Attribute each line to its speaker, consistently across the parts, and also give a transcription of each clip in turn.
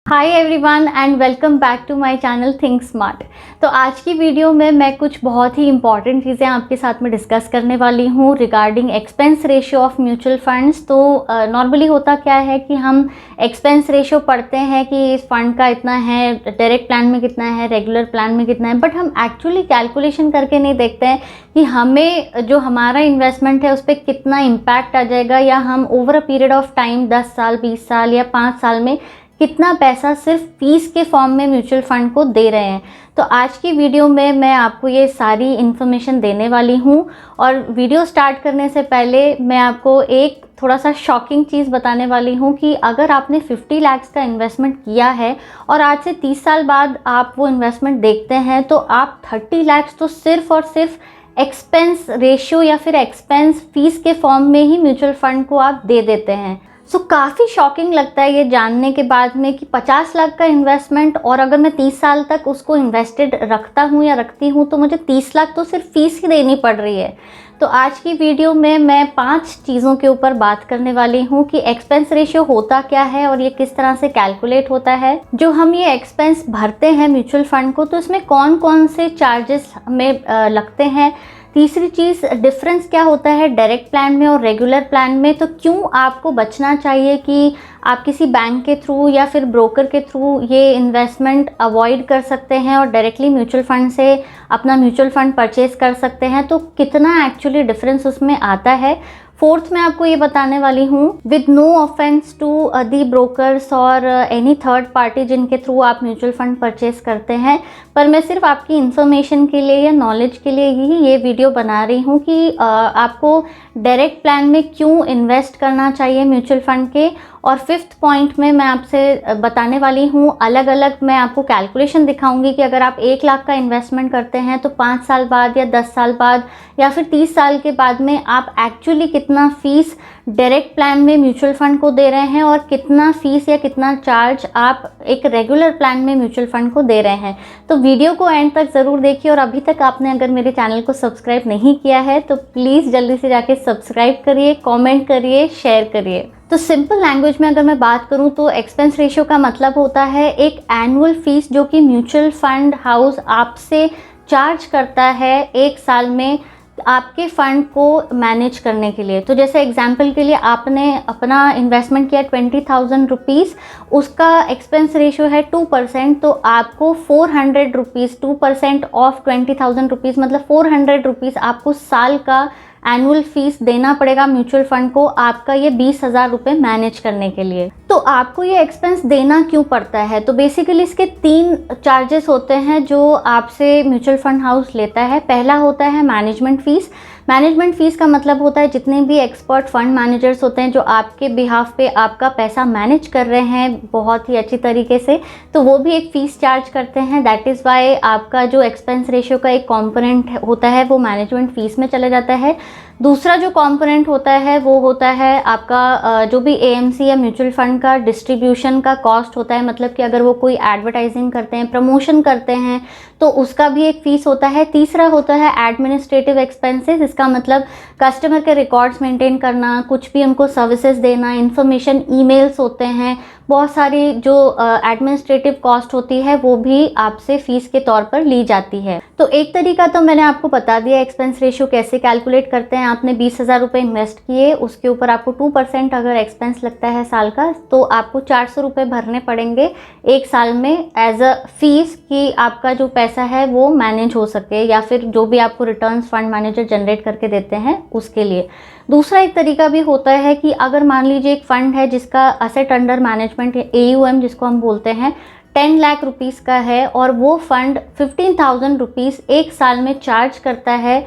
Speaker 1: Hi everyone and welcome back to my channel think smart. तो आज की video में मैं कुछ बहुत ही इंपॉर्टेंट चीज़ें आपके साथ में डिस्कस करने वाली हूँ regarding expense ratio of mutual funds. तो नॉर्मली होता क्या है कि हम एक्सपेंस रेशियो पढ़ते हैं कि इस फंड का इतना है, डायरेक्ट प्लान में कितना है, रेगुलर प्लान में कितना है, बट हम एक्चुअली कैलकुलेशन करके नहीं देखते हैं कि हमें जो हमारा इन्वेस्टमेंट है उस पर कितना इम्पैक्ट आ जाएगा, या हम over a period of time 10 साल 20 साल या 5 साल में कितना पैसा सिर्फ फीस के फॉर्म में म्यूचुअल फंड को दे रहे हैं। तो आज की वीडियो में मैं आपको ये सारी इन्फॉर्मेशन देने वाली हूँ। और वीडियो स्टार्ट करने से पहले मैं आपको एक थोड़ा सा शॉकिंग चीज़ बताने वाली हूँ कि अगर आपने 50 लाख का इन्वेस्टमेंट किया है और आज से 30 साल बाद आप वो इन्वेस्टमेंट देखते हैं तो आप 30 लाख तो सिर्फ और सिर्फ एक्सपेंस रेशियो या फिर एक्सपेंस फीस के फॉर्म में ही म्यूचुअल फंड को आप दे देते हैं। सो काफ़ी शॉकिंग लगता है ये जानने के बाद में कि 50 लाख का इन्वेस्टमेंट, और अगर मैं 30 साल तक उसको इन्वेस्टेड रखता हूँ या रखती हूँ तो मुझे 30 लाख तो सिर्फ फीस ही देनी पड़ रही है। तो आज की वीडियो में मैं 5 चीज़ों के ऊपर बात करने वाली हूँ कि एक्सपेंस रेशियो होता क्या है और ये किस तरह से कैलकुलेट होता है। जो हम ये एक्सपेंस भरते हैं म्यूचुअल फंड को तो इसमें कौन कौन से चार्जेस हमें लगते हैं। तीसरी चीज़, डिफरेंस क्या होता है डायरेक्ट प्लान में और रेगुलर प्लान में, तो क्यों आपको बचना चाहिए कि आप किसी बैंक के थ्रू या फिर ब्रोकर के थ्रू ये इन्वेस्टमेंट अवॉइड कर सकते हैं और डायरेक्टली म्यूचुअल फंड से अपना म्यूचुअल फंड परचेज कर सकते हैं। तो कितना एक्चुअली डिफरेंस उसमें आता है। फोर्थ मैं आपको ये बताने वाली हूँ, with no offence to the brokers और एनी थर्ड पार्टी जिनके थ्रू आप म्यूचुअल फंड परचेज करते हैं, पर मैं सिर्फ आपकी इन्फॉर्मेशन के लिए या नॉलेज के लिए ही ये वीडियो बना रही हूँ कि आपको डायरेक्ट प्लान में क्यों इन्वेस्ट करना चाहिए म्यूचुअल फंड के। और फिफ्थ पॉइंट में मैं आपसे बताने वाली हूँ, अलग अलग मैं आपको कैलकुलेशन दिखाऊंगी कि अगर आप 1 लाख का इन्वेस्टमेंट करते हैं तो 5 साल बाद या 10 साल बाद या फिर 30 साल के बाद में आप एक्चुअली कितना फीस डायरेक्ट प्लान में म्यूचुअल फंड को दे रहे हैं और कितना फीस या कितना चार्ज आप एक रेगुलर प्लान में म्यूचुअल फंड को दे रहे हैं। तो वीडियो को एंड तक ज़रूर देखिए, और अभी तक आपने अगर मेरे चैनल को सब्सक्राइब नहीं किया है तो प्लीज़ जल्दी से जाके सब्सक्राइब करिए, कमेंट करिए, शेयर करिए। तो सिंपल लैंग्वेज में अगर मैं बात करूं तो एक्सपेंस रेशियो का मतलब होता है एक एनुअल फीस जो कि म्यूचुअल फंड हाउस आपसे चार्ज करता है 1 साल में आपके फंड को मैनेज करने के लिए। तो जैसे एग्जांपल के लिए आपने अपना इन्वेस्टमेंट किया 20,000 रुपीज़, उसका एक्सपेंस रेशियो है 2%, तो आपको 400 रुपीज़ 2% ऑफ 20,000 रुपीज़ मतलब 400 रुपीज़ आपको साल का एनुअल फीस देना पड़ेगा म्यूचुअल फंड को, आपका ये 20,000 रुपये मैनेज करने के लिए। तो आपको ये एक्सपेंस देना क्यों पड़ता है? तो बेसिकली इसके 3 चार्जेस होते हैं जो आपसे म्यूचुअल फंड हाउस लेता है। पहला होता है मैनेजमेंट फ़ीस। मैनेजमेंट फ़ीस का मतलब होता है जितने भी एक्सपर्ट फंड मैनेजर्स होते हैं जो आपके बिहाफ पे आपका पैसा मैनेज कर रहे हैं बहुत ही अच्छी तरीके से, तो वो भी एक फ़ीस चार्ज करते हैं। दैट इज़ वाई आपका जो एक्सपेंस रेशियो का एक कॉम्पोनेंट होता है वो मैनेजमेंट फ़ीस में चला जाता है। दूसरा जो कंपोनेंट होता है वो होता है आपका जो भी एएमसी या म्यूचुअल फंड का डिस्ट्रीब्यूशन का कॉस्ट होता है, मतलब कि अगर वो कोई एडवर्टाइजिंग करते हैं, प्रमोशन करते हैं तो उसका भी एक फ़ीस होता है। तीसरा होता है एडमिनिस्ट्रेटिव एक्सपेंसेस, इसका मतलब कस्टमर के रिकॉर्ड्स मेंटेन करना, कुछ भी उनको सर्विसेज देना, इन्फॉर्मेशन ईमेल्स होते हैं, बहुत सारी जो एडमिनिस्ट्रेटिव कॉस्ट होती है वो भी आपसे फ़ीस के तौर पर ली जाती है। तो एक तरीका तो मैंने आपको बता दिया एक्सपेंस रेशियो कैसे कैलकुलेट करते हैं। आपने 20,000 रुपये इन्वेस्ट किए, उसके ऊपर आपको 2% अगर एक्सपेंस लगता है साल का तो आपको 400 रुपये भरने पड़ेंगे 1 साल में एज अ फीस कि आपका जो पैसा है वो मैनेज हो सके, या फिर जो भी आपको रिटर्न्स फंड मैनेजर जनरेट करके देते हैं उसके लिए। दूसरा एक तरीका भी होता है कि अगर मान लीजिए एक फ़ंड है जिसका असेट अंडर मैनेजमेंट या AUM जिसको हम बोलते हैं 10 लाख रुपीज़ का है, और वो फंड 15,000 रुपीज़ 1 साल में चार्ज करता है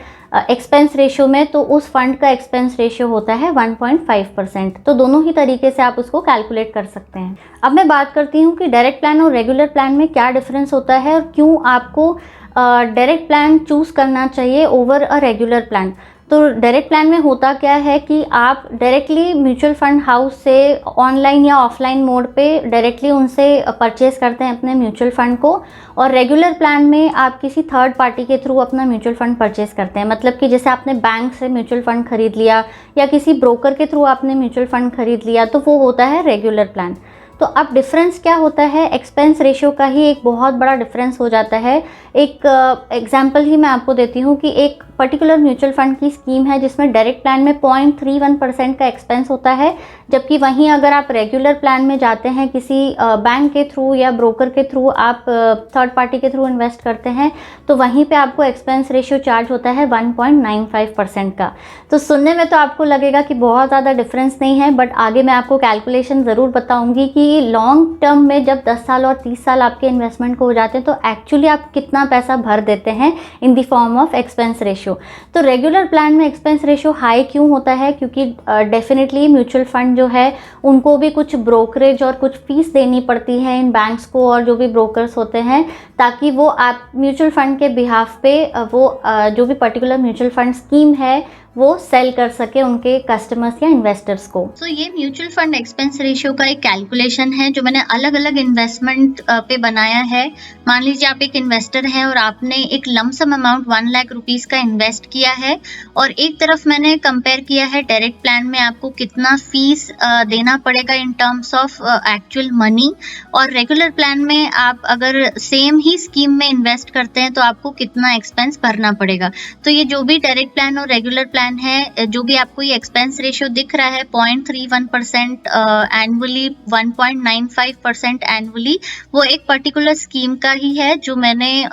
Speaker 1: एक्सपेंस रेशियो में, तो उस फंड का एक्सपेंस रेशियो होता है 1.5%। तो दोनों ही तरीके से आप उसको कैलकुलेट कर सकते हैं। अब मैं बात करती हूँ कि डायरेक्ट प्लान और रेगुलर प्लान में क्या डिफरेंस होता है और क्यों आपको डायरेक्ट प्लान चूज़ करना चाहिए ओवर अ रेगुलर प्लान। तो डायरेक्ट प्लान में होता क्या है कि आप डायरेक्टली म्यूचुअल फंड हाउस से ऑनलाइन या ऑफलाइन मोड पे डायरेक्टली उनसे परचेज करते हैं अपने म्यूचुअल फंड को, और रेगुलर प्लान में आप किसी थर्ड पार्टी के थ्रू अपना म्यूचुअल फंड परचेज करते हैं। मतलब कि जैसे आपने बैंक से म्यूचुअल फंड खरीद लिया या किसी ब्रोकर के थ्रू आपने म्यूचुअल फंड खरीद लिया, तो वो होता है रेगुलर प्लान। तो अब डिफरेंस क्या होता है, एक्सपेंस रेशियो का ही एक बहुत बड़ा डिफरेंस हो जाता है। एक एग्जांपल ही मैं आपको देती हूँ कि एक पर्टिकुलर म्यूचुअल फंड की स्कीम है जिसमें डायरेक्ट प्लान में 0.31% का एक्सपेंस होता है, जबकि वहीं अगर आप रेगुलर प्लान में जाते हैं किसी बैंक के थ्रू या ब्रोकर के थ्रू, आप थर्ड पार्टी के थ्रू इन्वेस्ट करते हैं, तो वहीं पे आपको एक्सपेंस रेशियो चार्ज होता है 1.95% का। तो सुनने में तो आपको लगेगा कि बहुत ज़्यादा डिफरेंस नहीं है, बट आगे मैं आपको कैलकुलेशन ज़रूर बताऊंगी कि लॉन्ग टर्म में जब 10 साल और 30 साल आपके इन्वेस्टमेंट को हो जाते हैं तो एक्चुअली आप कितना पैसा भर देते हैं in the form of expense ratio. तो रेगुलर प्लान में एक्सपेंस रेशियो हाई क्यों होता है, क्योंकि डेफिनेटली म्यूचुअल फंड जो है उनको भी कुछ ब्रोकरेज और कुछ फीस देनी पड़ती है इन बैंक्स को और जो भी ब्रोकर्स होते हैं, ताकि वो आप म्यूचुअल फंड के बिहाफ पे वो जो भी पर्टिकुलर म्यूचुअल फंड स्कीम है वो सेल कर सके उनके कस्टमर्स या इन्वेस्टर्स को। तो ये म्यूचुअल फंड एक्सपेंस रेशियो का एक कैलकुलेशन है जो मैंने अलग अलग इन्वेस्टमेंट पे बनाया है। मान लीजिए आप एक इन्वेस्टर हैं और आपने एक लमसम अमाउंट 1 लाख रुपीस का इन्वेस्ट किया है, और एक तरफ मैंने कंपेयर किया है डायरेक्ट प्लान में आपको कितना फीस देना पड़ेगा in terms of actual money, और रेगुलर प्लान में आप अगर सेम ही स्कीम में इन्वेस्ट करते हैं तो आपको कितना एक्सपेंस भरना पड़ेगा। तो ये जो भी डायरेक्ट प्लान और रेगुलर प्लान है, जो भी आपको ये एक्सपेंस रेशियो दिख रहा है 0.31% एनुअली, 1.95% एनुअली, वो एक पर्टिकुलर स्कीम का ही है जो मैंने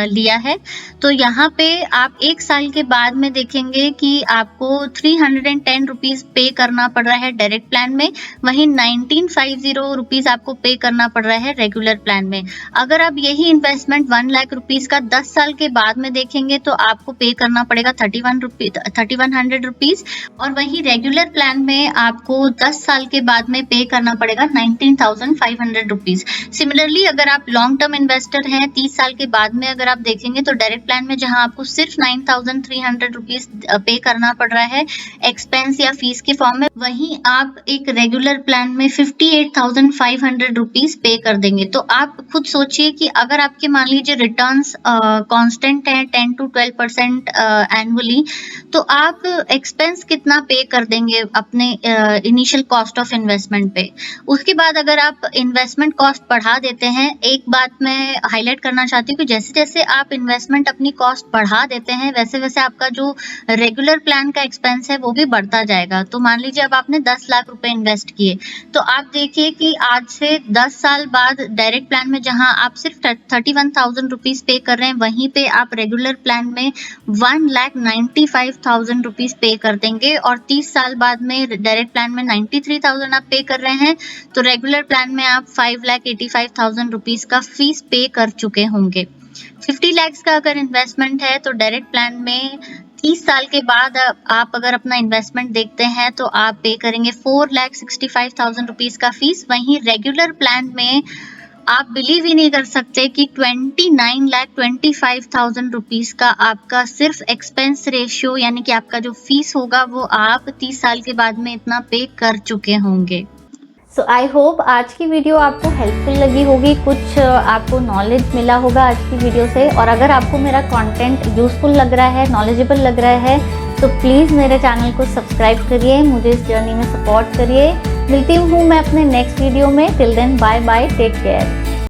Speaker 1: लिया है। तो यहाँ पे आप एक साल के बाद में देखेंगे कि आपको 310 रुपीज पे करना पड़ रहा है डायरेक्ट प्लान में, वहीं 1950 रुपीज आपको पे करना पड़ रहा है रेगुलर प्लान में। अगर आप यही इन्वेस्टमेंट 1 लाख रुपीज का 10 साल के बाद में देखेंगे तो आपको पे करना पड़ेगा 3100 रुपीज, और वही रेगुलर प्लान में आपको 10 साल के बाद में पे करना पड़ेगा 19,500 रुपीज। सिमिलरली अगर आप लॉन्ग टर्म इन्वेस्टर हैं, 30 साल के बाद में अगर आप देखेंगे तो डायरेक्ट प्लान में जहां आपको सिर्फ 9,300 रुपीज पे करना पड़ रहा है एक्सपेंस या फीस के फॉर्म में, वहीं आप एक रेगुलर प्लान में 58,500 रुपीज पे कर देंगे। तो आप खुद सोचिए कि अगर आपके मान लीजिए रिटर्न्स कांस्टेंट है 10 to 12% एनुअली, तो आप एक्सपेंस कितना पे कर देंगे अपने इनिशियल कॉस्ट ऑफ इन्वेस्टमेंट पे। उसके बाद अगर आप इन्वेस्टमेंट कॉस्ट बढ़ा देते हैं, एक बात मैं हाईलाइट करना चाहती हूँ कि जैसे जैसे आप इन्वेस्टमेंट अपनी कॉस्ट बढ़ा देते हैं वैसे वैसे आपका जो रेगुलर प्लान का एक्सपेंस है वो भी बढ़ता जाएगा। तो मान लीजिए अब आपने 10 लाख रुपए इन्वेस्ट किए, तो आप देखिए कि आज से 10 साल बाद डायरेक्ट प्लान में जहां आप सिर्फ 31,000 रुपीज पे कर रहे हैं, वहीं पे आप रेगुलर प्लान में 1,95,000 रुपीज पे कर देंगे, और 30 साल बाद में डायरेक्ट प्लान में 93,000 आप पे कर रहे हैं, तो रेगुलर प्लान में आप 5,85,000 रुपीज का फीस पे कर चुके होंगे। 50 लाख का अगर इन्वेस्टमेंट है तो डायरेक्ट प्लान में 30 साल के बाद आप अगर अपना इन्वेस्टमेंट देखते हैं तो आप पे करेंगे 4,65,000 रुपीज का फीस। वहीं रेगुलर प्लान में आप बिलीव ही नहीं कर सकते कि 29,25,000 रुपीज का आपका सिर्फ एक्सपेंस रेशियो यानी कि आपका जो फीस होगा वो आप 30 साल के बाद में इतना पे कर चुके होंगे। सो आई होप आज की वीडियो आपको हेल्पफुल लगी होगी, कुछ आपको नॉलेज मिला होगा आज की वीडियो से। और अगर आपको मेरा कंटेंट यूजफुल लग रहा है, नॉलेजेबल लग रहा है, तो प्लीज़ मेरे चैनल को सब्सक्राइब करिए, मुझे इस जर्नी में सपोर्ट करिए। मिलती हूँ मैं अपने नेक्स्ट वीडियो में। Till then bye bye, take care.